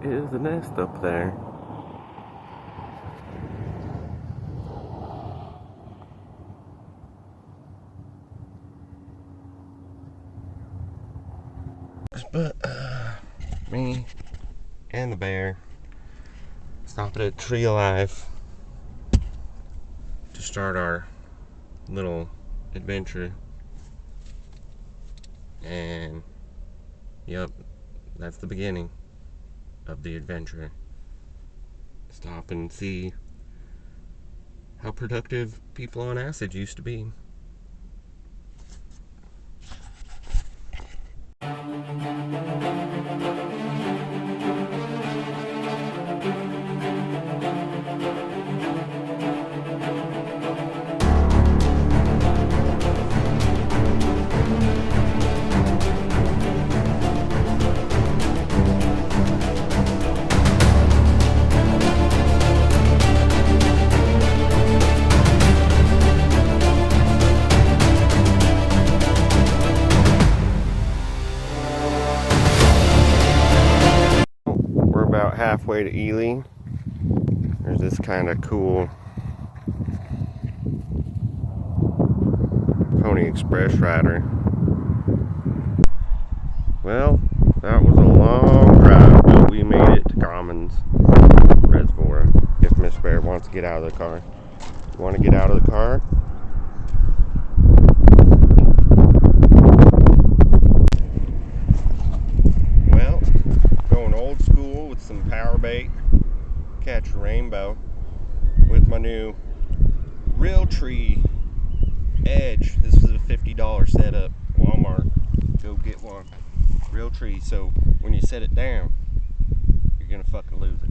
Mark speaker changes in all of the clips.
Speaker 1: is a nest up there. But me and the bear stopped at Tree Alive to start our little adventure. And yep, that's the beginning of the adventure. Stop and see how productive people on acid used to be. We're about halfway to Ely. There's this kind of cool Pony Express rider. Well, that was a long drive, but we made it to Commons Reservoir. If Miss Bear wants to get out of the car. You want to get out of the car? Well, going old school with some power bait. Catch a rainbow with my new Realtree Edge. This is a $50 setup. Walmart, go get one. Realtree, so when you set it down, you're gonna fucking lose it.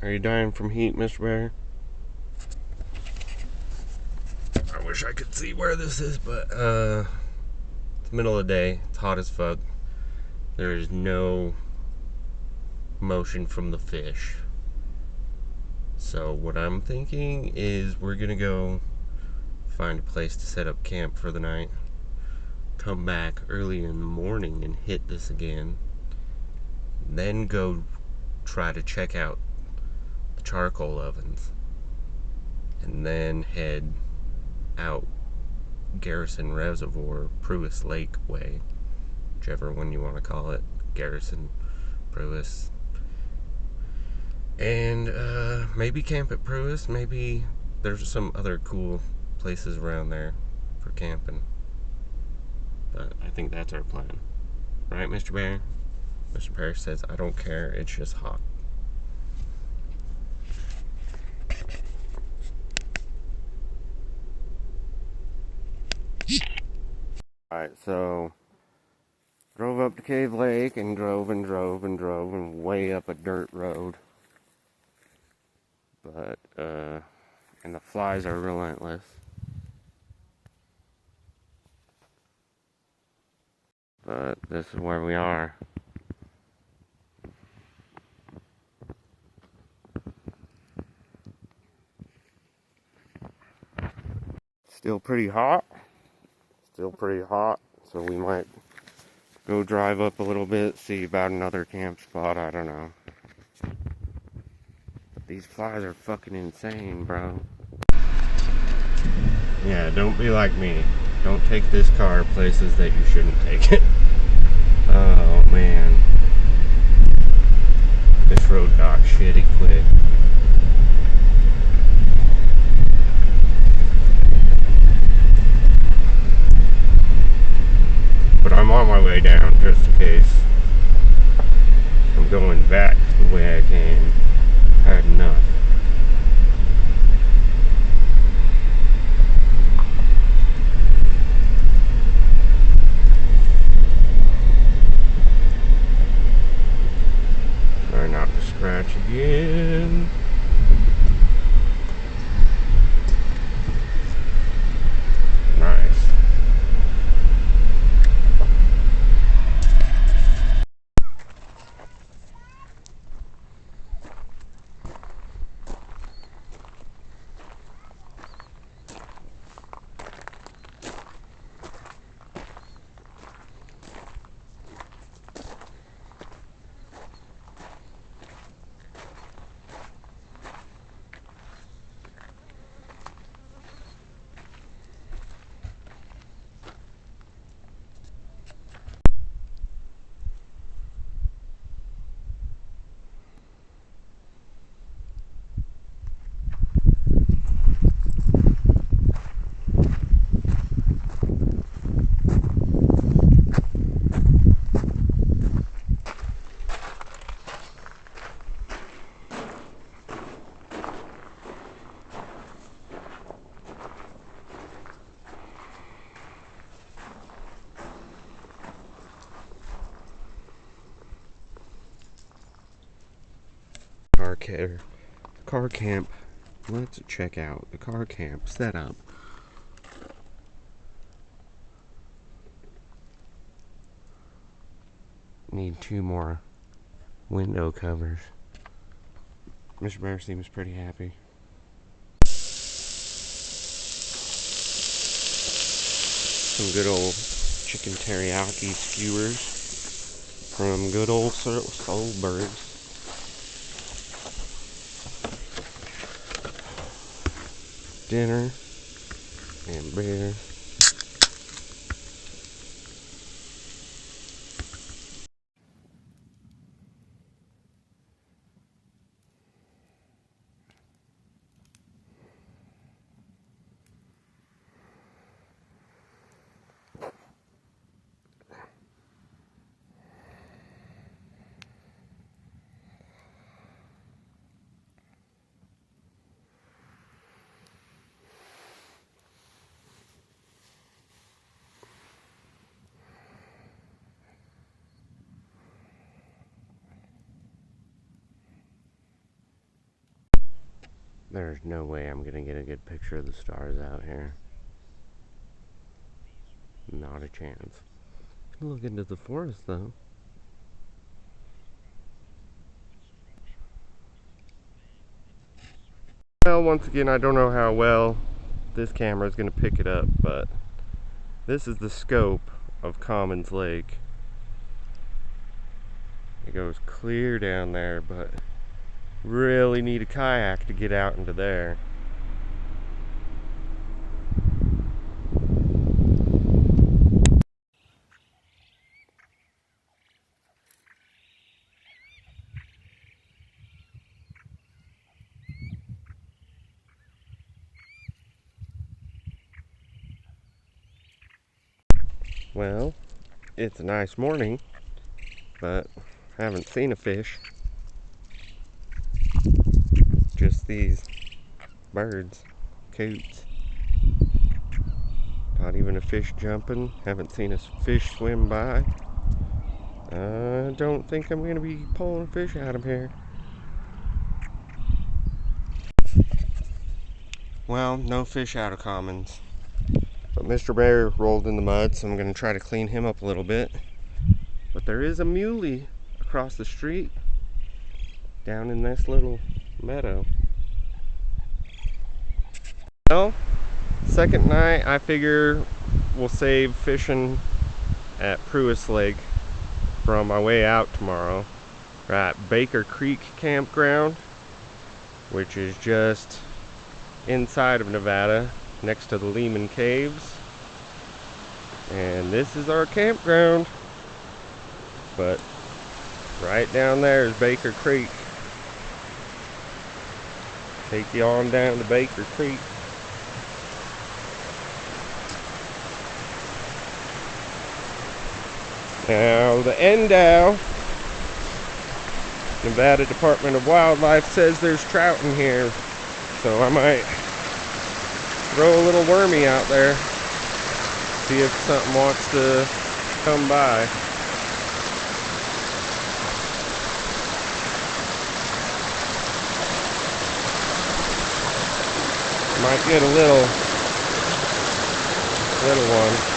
Speaker 1: Are you dying from heat, Mr. Bear? I wish I could see where this is, but it's the middle of the day. It's hot as fuck. There is no motion from the fish. So what I'm thinking is we're gonna go find a place to set up camp for the night. Come back early in the morning and hit this again. Then go try to check out charcoal ovens, and then head out Garrison Reservoir, Pruis Lake way, whichever one you want to call it, Garrison, Pruis, and maybe camp at Pruis. Maybe there's some other cool places around there for camping, but I think that's our plan, right, Mr. Bear? Mr. Bear says, I don't care, it's just hot. Alright, so drove up to Cave Lake and drove and way up a dirt road. But, and the flies are relentless. But this is where we are. Still pretty hot. So we might go drive up a little bit, see about another camp spot, I don't know. But these flies are fucking insane, bro. Yeah, don't be like me. Don't take this car places that you shouldn't take it. Oh man. This road got shitty quick. But I'm on my way down just in case. I'm going back the way I came. I had enough. Scratch again. Nice. Car camp. Let's check out the car camp setup. Need 2 more window covers. Mr. Bear seems pretty happy. Some good old chicken teriyaki skewers from good old Soulbirds. Dinner and beer. There's no way I'm gonna get a good picture of the stars out here. Not a chance. Look into the forest though. Well, once again, I don't know how well this camera is gonna pick it up, but this is the scope of Commons Lake. It goes clear down there, but really need a kayak to get out into there. Well, it's a nice morning, but I haven't seen a fish. Just these birds, coots. Not even a fish jumping. Haven't seen a fish swim by. I don't think I'm gonna be pulling fish out of here. Well, no fish out of Commons. But Mr. Bear rolled in the mud, so I'm gonna try to clean him up a little bit. But there is a muley across the street down in this little meadow. Well, second night, I figure we'll save fishing at Pruis Lake for on my way out tomorrow. We're at Baker Creek Campground, which is just inside of Nevada, next to the Lehman Caves. And this is our campground. But right down there is Baker Creek. Take you on down to Baker Creek. Now the NDOW, Nevada Department of Wildlife, says there's trout in here, so I might throw a little wormy out there, see if something wants to come by. Might get a little one.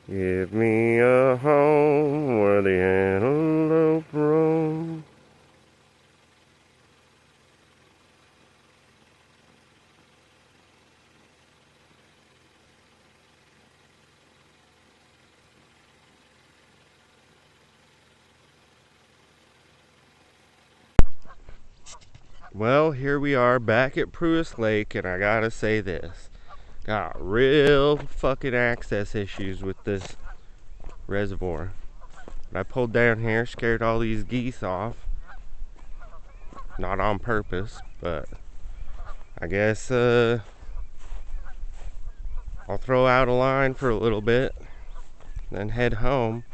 Speaker 1: Give me a home where the antelope roam. Well, here we are back at Pruis Lake, and I gotta say this. Got real fucking access issues with this reservoir. I pulled down here, scared all these geese off. Not on purpose, but I guess I'll throw out a line for a little bit, then head home.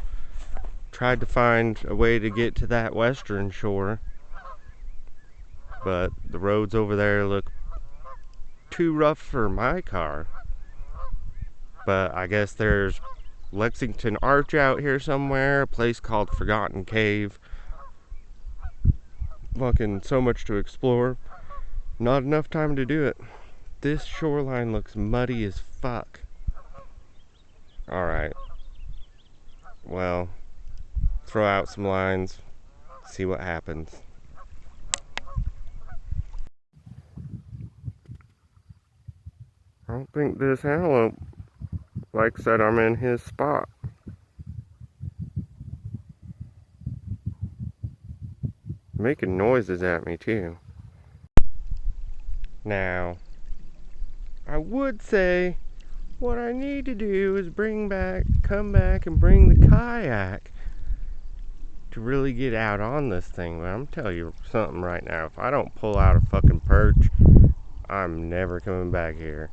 Speaker 1: Tried to find a way to get to that western shore, but the roads over there look too rough for my car. But I guess there's Lexington Arch out here somewhere, a place called Forgotten Cave. Fucking so much to explore. Not enough time to do it. This shoreline looks muddy as fuck. Alright. Well, throw out some lines, see what happens. I don't think this antelope likes that I'm in his spot. Making noises at me too. Now, I would say what I need to do is come back and bring the kayak to really get out on this thing. But I'm telling you something right now, if I don't pull out a fucking perch, I'm never coming back here.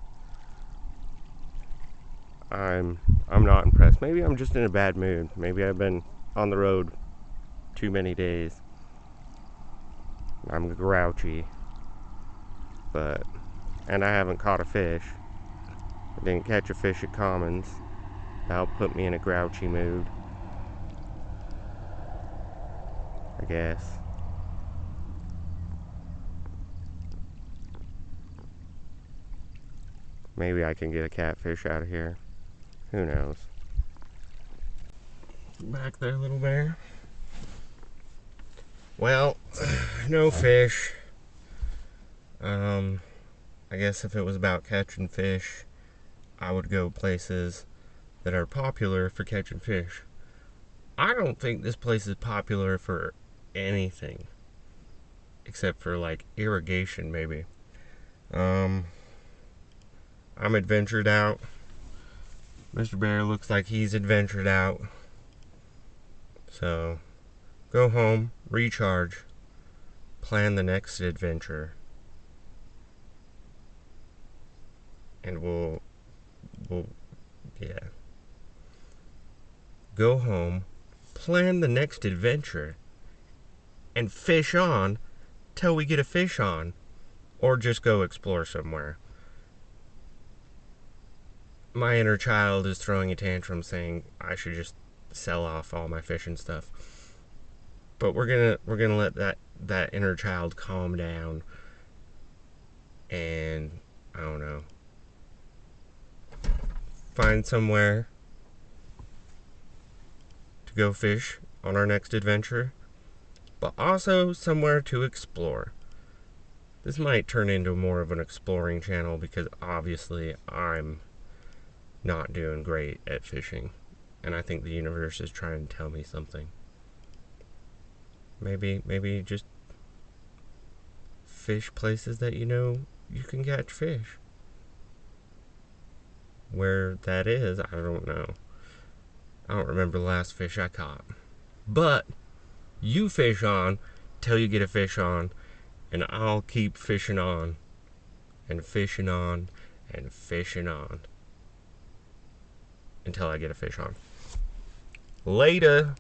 Speaker 1: I'm not impressed. Maybe I'm just in a bad mood. Maybe I've been on the road too many days. I'm grouchy. And I haven't caught a fish. I didn't catch a fish at Commons. That'll put me in a grouchy mood, I guess. Maybe I can get a catfish out of here. Who knows? Back there, little bear. Well, no fish. I guess if it was about catching fish, I would go places that are popular for catching fish. I don't think this place is popular for anything. Except for like irrigation, maybe. I'm adventured out. Mr. Bear looks like he's adventured out. So, go home, recharge, plan the next adventure, and we'll, yeah. Go home, plan the next adventure, and fish on till we get a fish on, or just go explore somewhere. My inner child is throwing a tantrum saying I should just sell off all my fishing stuff. But we're gonna let that inner child calm down, and I don't know, find somewhere to go fish on our next adventure, but also somewhere to explore. This might turn into more of an exploring channel because obviously I'm not doing great at fishing, and I think the universe is trying to tell me something. Maybe just fish places that you know you can catch fish. Where that is, I don't know. I don't remember the last fish I caught. But you fish on till you get a fish on, and I'll keep fishing on and fishing on and fishing on until I get a fish on. Later.